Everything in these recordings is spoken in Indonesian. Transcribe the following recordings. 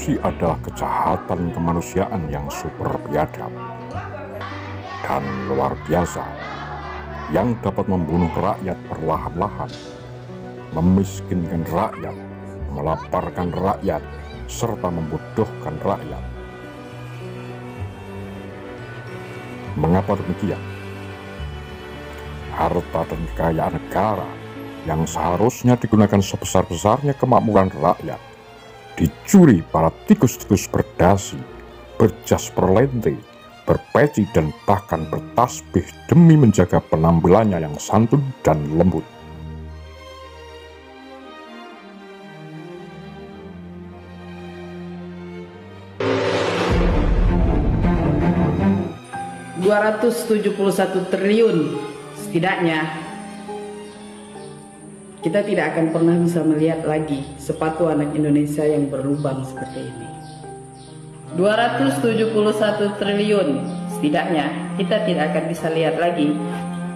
korupsi adalah kejahatan kemanusiaan yang super biadab dan luar biasa, yang dapat membunuh rakyat perlahan-lahan, memiskinkan rakyat, melaparkan rakyat, serta membodohkan rakyat. Mengapa demikian? Harta dan kekayaan negara yang seharusnya digunakan sebesar-besarnya kemakmuran rakyat dicuri para tikus-tikus berdasi, berjas perlente, berpeci, dan bahkan bertasbih demi menjaga penampilannya yang santun dan lembut. Rp271 triliun setidaknya kita tidak akan pernah bisa melihat lagi sepatu anak Indonesia yang berlubang seperti ini. 271 triliun setidaknya kita tidak akan bisa lihat lagi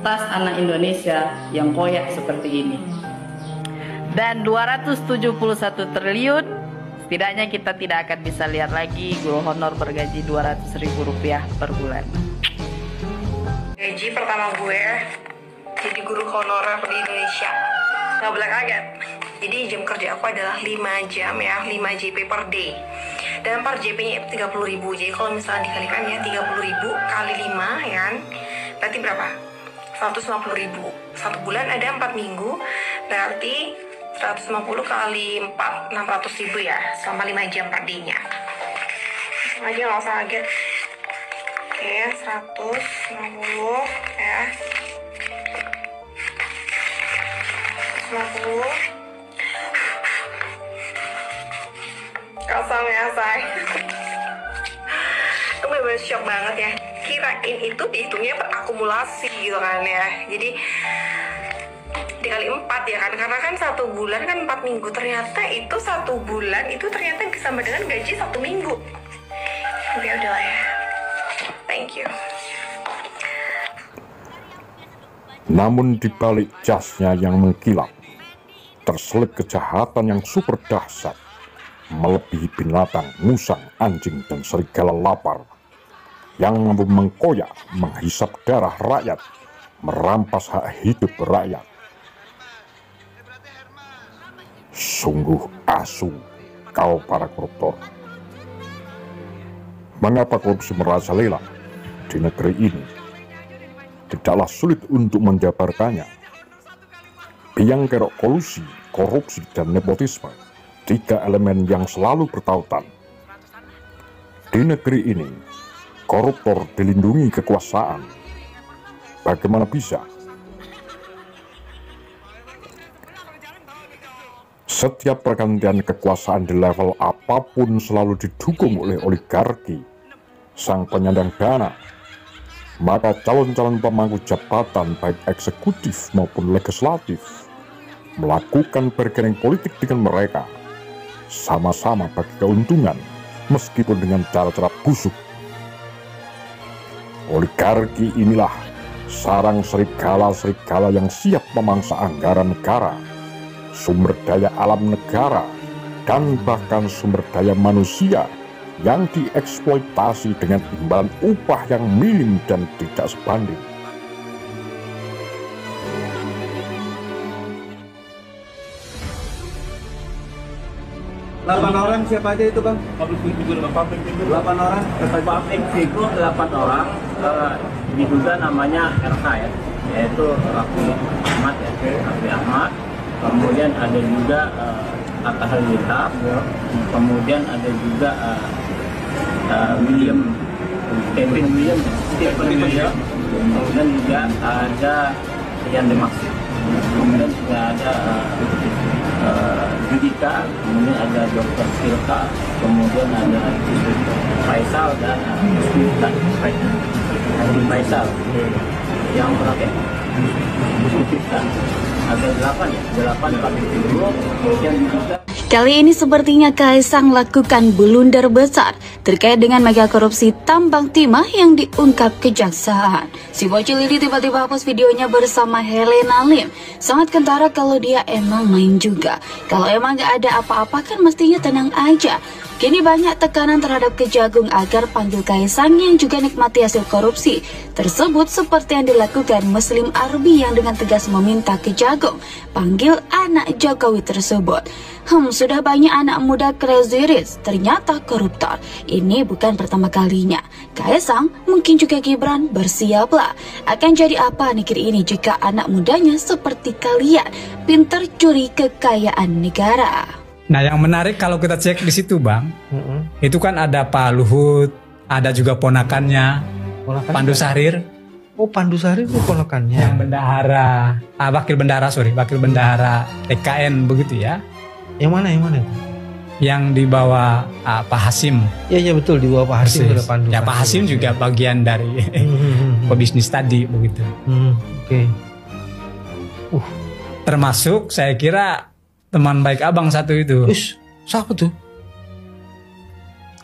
tas anak Indonesia yang koyak seperti ini. Dan 271 triliun setidaknya kita tidak akan bisa lihat lagi guru honor bergaji Rp200.000 per bulan. Gaji pertama gue jadi guru honorer di Indonesia. Nggak boleh kaget. Jadi jam kerja aku adalah 5 jam ya, 5 JP per day. Dan per JP-nya 30.000. Jadi kalau misalnya dikalikan ya 30.000 kali 5 ya kan, berarti berapa? 150.000. Satu bulan ada 4 minggu, berarti 150 kali 4, 600.000 ya, selama 5 jam per day-nya. Langsung aja, nggak usah kaget. Oke, 150 ya. 150 kosong ya say. Itu bener-bener shock banget ya. Kirain itu dihitungnya berakumulasi gitu kan ya. Jadi dikali 4 ya kan, karena kan 1 bulan kan 4 minggu, ternyata itu 1 bulan itu ternyata sama dengan gaji 1 minggu. Tapi udah lah ya. Thank you. Namun di balik jasnya yang mengkilap, terselip kejahatan yang super dahsyat, melebihi binatang, musang, anjing, dan serigala lapar, yang mampu mengkoyak, menghisap darah rakyat, merampas hak hidup rakyat. Sungguh asu kau para koruptor. Mengapa korupsi merajalela di negeri ini? Tidaklah sulit untuk menjabarkannya. Biang kerok kolusi, korupsi, dan nepotisme, 3 elemen yang selalu bertautan. Di negeri ini, koruptor dilindungi kekuasaan. Bagaimana bisa? Setiap pergantian kekuasaan di level apapun selalu didukung oleh oligarki, sang penyandang dana. Maka calon-calon pemangku jabatan baik eksekutif maupun legislatif melakukan bargaining politik dengan mereka, sama-sama bagi keuntungan meskipun dengan cara-cara busuk. Oligarki inilah sarang serigala-serigala yang siap memangsa anggaran negara, sumber daya alam negara, dan bahkan sumber daya manusia yang dieksploitasi dengan imbalan upah yang minim dan tidak sebanding. Delapan orang siapa aja itu bang? Public figure 8 orang. Public figure 8 orang diduga namanya RH ya, yaitu Raffi Ahmad ya, Raffi Ahmad. Kemudian ada juga Atta Halilintar, kemudian ada juga Stephen William, kemudian juga ada Yan Demak, kemudian juga ada Judika, kemudian ada Dr. Silka, kemudian ada Faisal dan Faisal yang terakhir ada 8 public figure, kemudian juga. Kali ini sepertinya Kaisang lakukan blunder besar terkait dengan mega korupsi tambang timah yang diungkap kejaksaan. Si bocil ini tiba-tiba hapus videonya bersama Helena Lim. Sangat kentara kalau dia emang main juga. Kalau emang gak ada apa-apa kan mestinya tenang aja. Kini banyak tekanan terhadap Kejagung agar panggil Kaisang yang juga nikmati hasil korupsi tersebut seperti yang dilakukan Muslim Arbi yang dengan tegas meminta Kejagung panggil anak Jokowi tersebut. Sudah banyak anak muda crazy rich ternyata koruptor. Ini bukan pertama kalinya. Kaisang, mungkin juga Gibran, bersiaplah. Akan jadi apa negeri ini jika anak mudanya seperti kalian pintar curi kekayaan negara. Nah, yang menarik kalau kita cek di situ, Bang, itu kan ada Pak Luhut, ada juga ponakannya, Pandu Sahrir. Oh, Pandu Sahrir itu ponakannya. Yang bendahara, wakil bendahara TKN begitu ya. Yang mana? Yang di bawah Pak Hasim. Iya betul, di bawah Pak Hasim ada Pandu. Ya, Pak Hasim juga bagian dari pebisnis tadi begitu. Oke. Termasuk saya kira teman baik abang satu itu. Siapa tuh?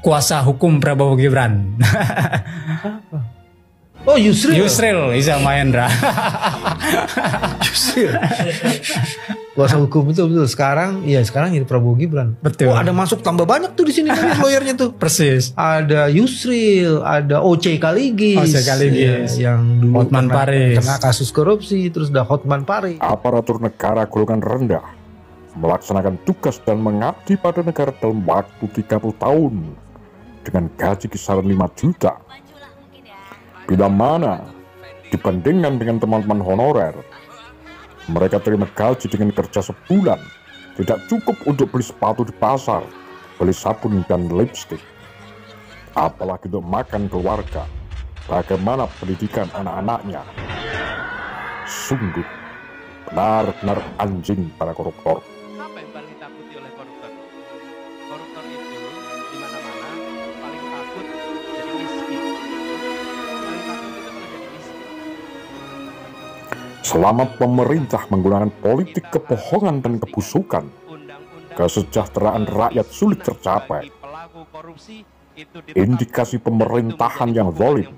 Kuasa hukum Prabowo Gibran. Siapa? Oh, Yusril Iza Mahendra. Yusril. Kuasa hukum itu betul. Sekarang jadi Prabowo Gibran. Betul. Oh, ada masuk tambah banyak tuh di sini lawyernya tuh. Persis. Ada Yusril, ada Oce Kaligis. Ya, yang dulu Hotman Paris kena kasus korupsi, terus ada Hotman Paris. Aparatur negara golongan rendah melaksanakan tugas dan mengabdi pada negara dalam waktu 30 tahun dengan gaji kisaran 5 juta. Bila mana dibandingkan dengan teman-teman honorer, mereka terima gaji dengan kerja sebulan, tidak cukup untuk beli sepatu di pasar, beli sabun dan lipstik. Apalagi untuk makan keluarga, bagaimana pendidikan anak-anaknya. Sungguh, benar-benar anjing para koruptor. Apa yang paling ditakuti oleh koruptor? Koruptor itu di mana-mana paling takut jadi miskin. Paling takut itu kalau jadi miskin. Selama pemerintah menggunakan politik kebohongan dan kebusukan, kesejahteraan rakyat sulit tercapai. Indikasi pemerintahan yang zalim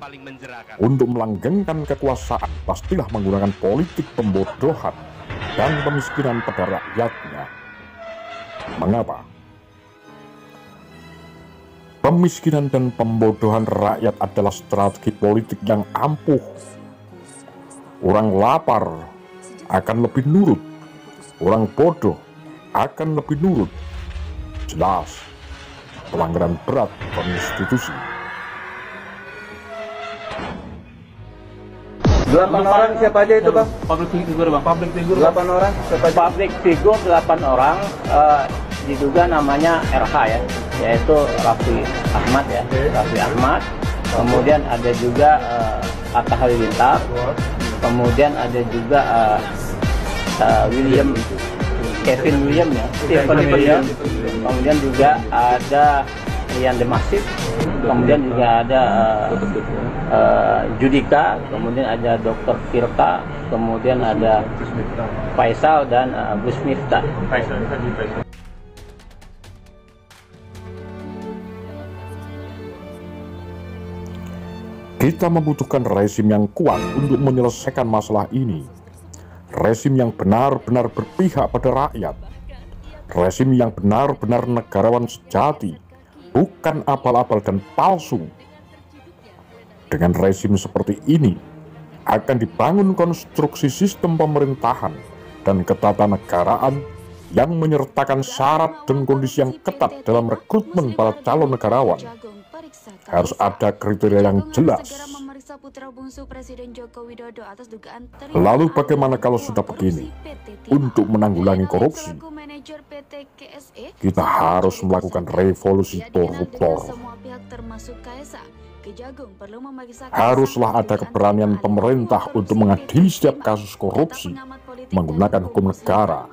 untuk melanggengkan kekuasaan pastilah menggunakan politik pembodohan dan pemiskinan pada rakyatnya. Mengapa? Pemiskinan dan pembodohan rakyat adalah strategi politik yang ampuh. Orang lapar akan lebih nurut, orang bodoh akan lebih nurut. Jelas pelanggaran berat konstitusi. 8 orang siapa aja itu, Bang? Public figure, Bang. 8 orang siapa aja? Public figure 8 orang diduga namanya RH ya, yaitu Raffi Ahmad ya. Raffi Ahmad. Kemudian ada juga Atta Halilintar. Kemudian ada juga Kevin William ya, Stephen William. Kemudian juga ada Rian Demasif. Kemudian juga ada Judika. Kemudian ada Dr. Firta. Kemudian ada Faisal dan Gus Miftah. Kita membutuhkan rezim yang kuat untuk menyelesaikan masalah ini. Rezim yang benar-benar berpihak pada rakyat. Rezim yang benar-benar negarawan sejati, bukan abal-abal dan palsu. Dengan rezim seperti ini, akan dibangun konstruksi sistem pemerintahan dan ketatanegaraan yang menyertakan syarat dan kondisi yang ketat dalam rekrutmen para calon negarawan. Harus ada kriteria yang jelas. Lalu bagaimana kalau sudah begini? Untuk menanggulangi korupsi, kita harus melakukan revolusi koruptor. Haruslah ada keberanian pemerintah untuk mengadili setiap kasus korupsi menggunakan hukum negara.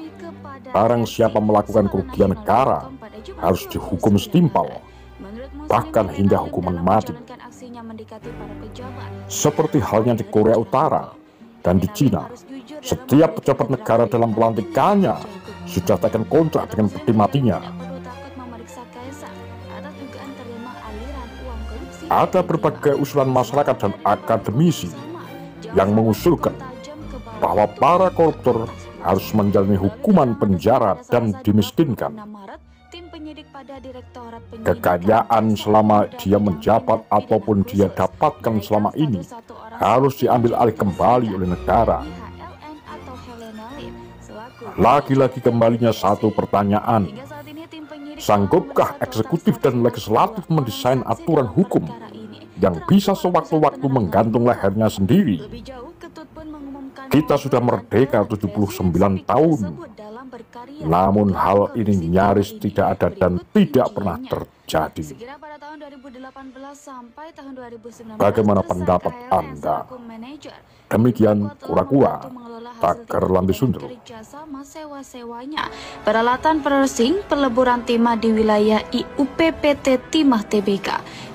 Barang siapa melakukan kerugian negara harus dihukum setimpal, bahkan hingga hukuman mati. Seperti halnya di Korea Utara dan di Cina, setiap pejabat negara dalam pelantikannya sudah tekan kontrak dengan peti matinya. Ada berbagai usulan masyarakat dan akademisi yang mengusulkan bahwa para koruptor harus menjalani hukuman penjara dan dimiskinkan. Kekayaan selama dia menjabat ataupun dia dapatkan selama ini harus diambil alih kembali oleh negara. Lagi-lagi kembalinya satu pertanyaan, sanggupkah eksekutif dan legislatif mendesain aturan hukum yang bisa sewaktu-waktu menggantung lehernya sendiri? Kita sudah merdeka 79 tahun, namun hal ini nyaris tidak ada dan tidak pernah terjadi. Bagaimana pendapat Anda? Demikian kura-kura, Taker Lambe Sundel. Peralatan persing peleburan timah di wilayah IUPPT Timah Tbk.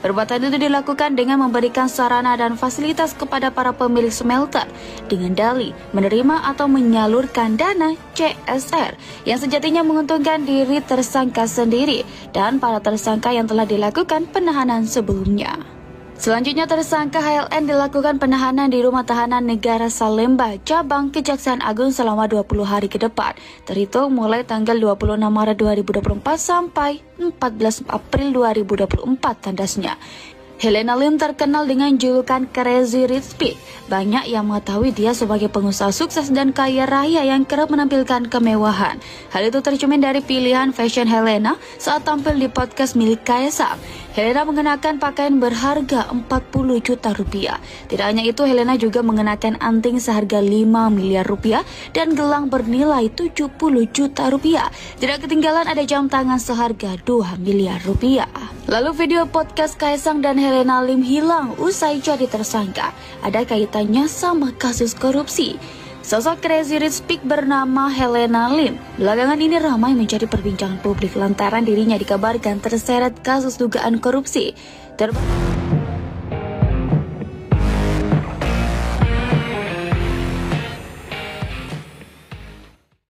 Perbuatan itu dilakukan dengan memberikan sarana dan fasilitas kepada para pemilik smelter dengan dalih menerima atau menyalurkan dana CSR yang sejatinya menguntungkan diri tersangka sendiri dan para tersangka yang telah dilakukan penahanan sebelumnya. Selanjutnya tersangka HLN dilakukan penahanan di Rumah Tahanan Negara Salemba, Cabang Kejaksaan Agung selama 20 hari ke depan, terhitung mulai tanggal 26 Maret 2024 sampai 14 April 2024 tandasnya. Helena Lim terkenal dengan julukan Crazy Rich Pig. Banyak yang mengetahui dia sebagai pengusaha sukses dan kaya raya yang kerap menampilkan kemewahan. Hal itu tercermin dari pilihan fashion Helena saat tampil di podcast milik Kaisang. Helena mengenakan pakaian berharga 40 juta rupiah. Tidak hanya itu, Helena juga mengenakan anting seharga 5 miliar rupiah dan gelang bernilai 70 juta rupiah. Tidak ketinggalan ada jam tangan seharga 2 miliar rupiah. Lalu video podcast Kaisang dan Helena Lim hilang usai jadi tersangka. Ada kaitannya sama kasus korupsi. Sosok Crazy Rich Pig bernama Helena Lim belakangan ini ramai menjadi perbincangan publik lantaran dirinya dikabarkan terseret kasus dugaan korupsi.